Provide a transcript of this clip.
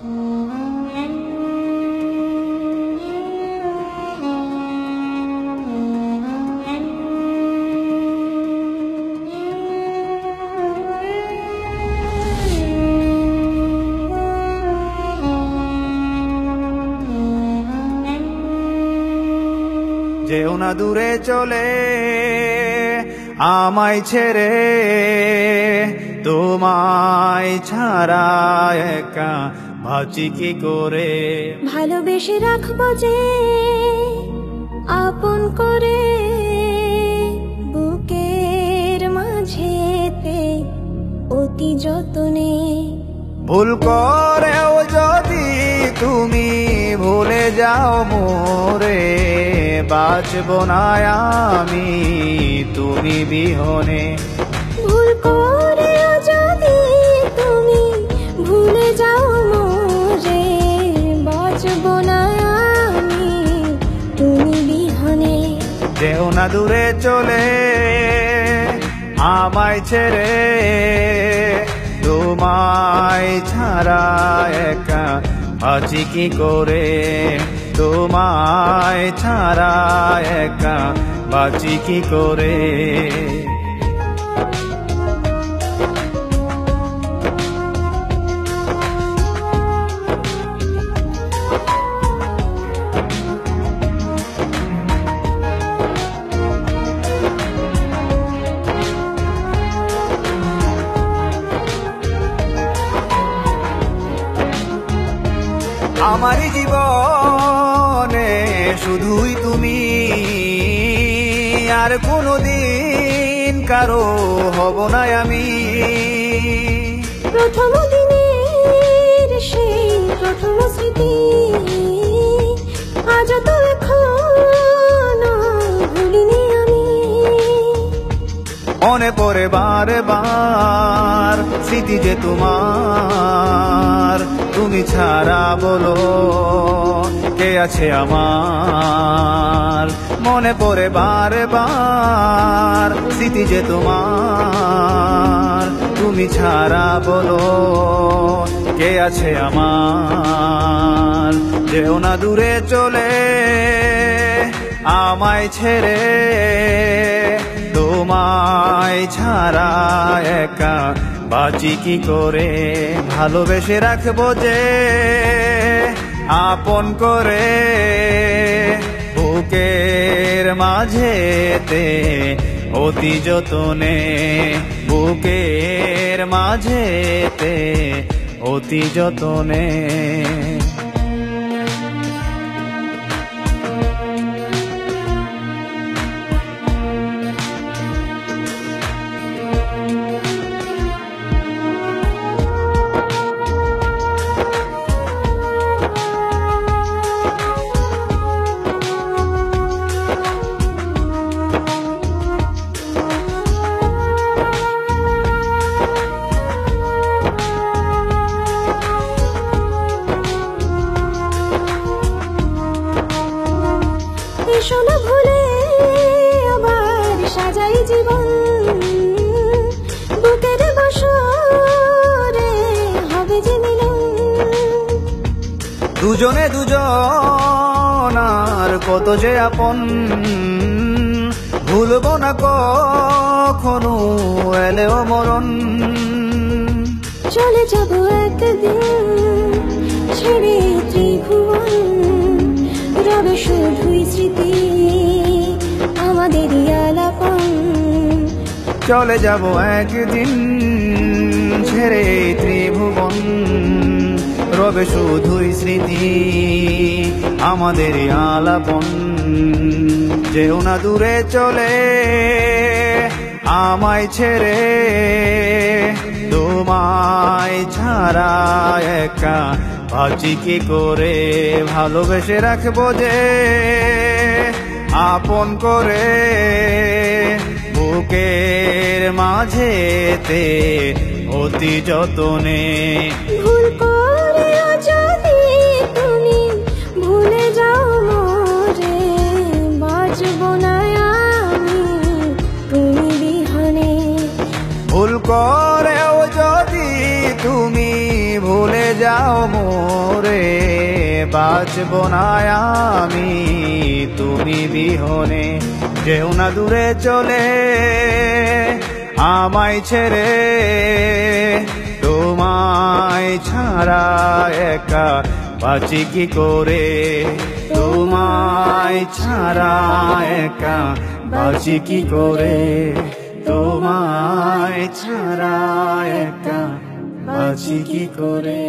যেও না দূরে চলে আমায় ছেড়ে, তোমায় ছাড়া একা ভাবছি কি করে। ভালোবেসে রাখবো যে আপন করে, বুকের মাঝেতে অতি যতনে। ভুল করেও যদি তুমি ভুলে যাও মোরে, বাঁচব না আমি তুমি বিহনে। ভুল করেও যদি তুমি ভুলে যাও মোরে, বাঁচব না আমি তুমি বিহনে। যেও না দূরে চলে আমায় ছেড়ে, তোমায় ছাড়া একা আছি কি করে। তোমায় ছাড়া একা বাঁচি কি করে। আমার জীবনে শুধুই তুমি, আর কোনদিন কারো হব না আমি। প্রথম দিনের সেই প্রথম স্মৃতি, আজ তো এখনো ভুলিনি আমি। মনে পড়ে বারে বার স্মৃতি যে তোমার, তুমি ছাড়া বলো কে আছে আমার। মনে পড়ে বারে বার স্মৃতি যে তোমার, তুমি ছাড়া বলো কে আছে আমার। যেও না দূরে চলে আমায় ছেড়ে, তোমায় ছাড়া একা বাঁচি কি করে। ভালোবেসে রাখবো যে আপন করে, বুকের মাঝেতে অতি যতনে। বুকের মাঝেতে অতি যতনে। শোনো ভুলে আবার সাজাই জীবন, বুকের বসরে হবে যে মিলন। দুজনে দুজন আর কত যে আপন, ভুলব না কখনো এলেও মরণ। চলে যাব একদিন ছেড়ে ত্রিভুবন, রবে শুধুই স্মৃতি আমাদের আলাপন। চলে যাব একদিন ছেড়ে ত্রিভুবন, রবে শুধুই স্মৃতি আমাদের আলাপন। যেও না দূরে চলে আমায় ছেড়ে, তোমায় ছাড়া একা ভাবছি কি করে। ভালোবেসে রাখবো যে আপন করে, বুকের মাঝেতে অতি যতনে। ভুল করে যদি তুমি ভুলে যাও মোরে, বাঁচব না আমি তুমি বিহনে। ভুল করেও যদি তুমি ভুলে যাও মোরে, বাঁচবো না আমি তুমি বিহনে। যেও না দূরে চলে আমায় ছেড়ে, তোমায় ছাড়া একা বাঁচি কি করে, তোমায় ছাড়া একা বাঁচি কি করে, তোমায় ছাড়া একা বাঁচি কি করে।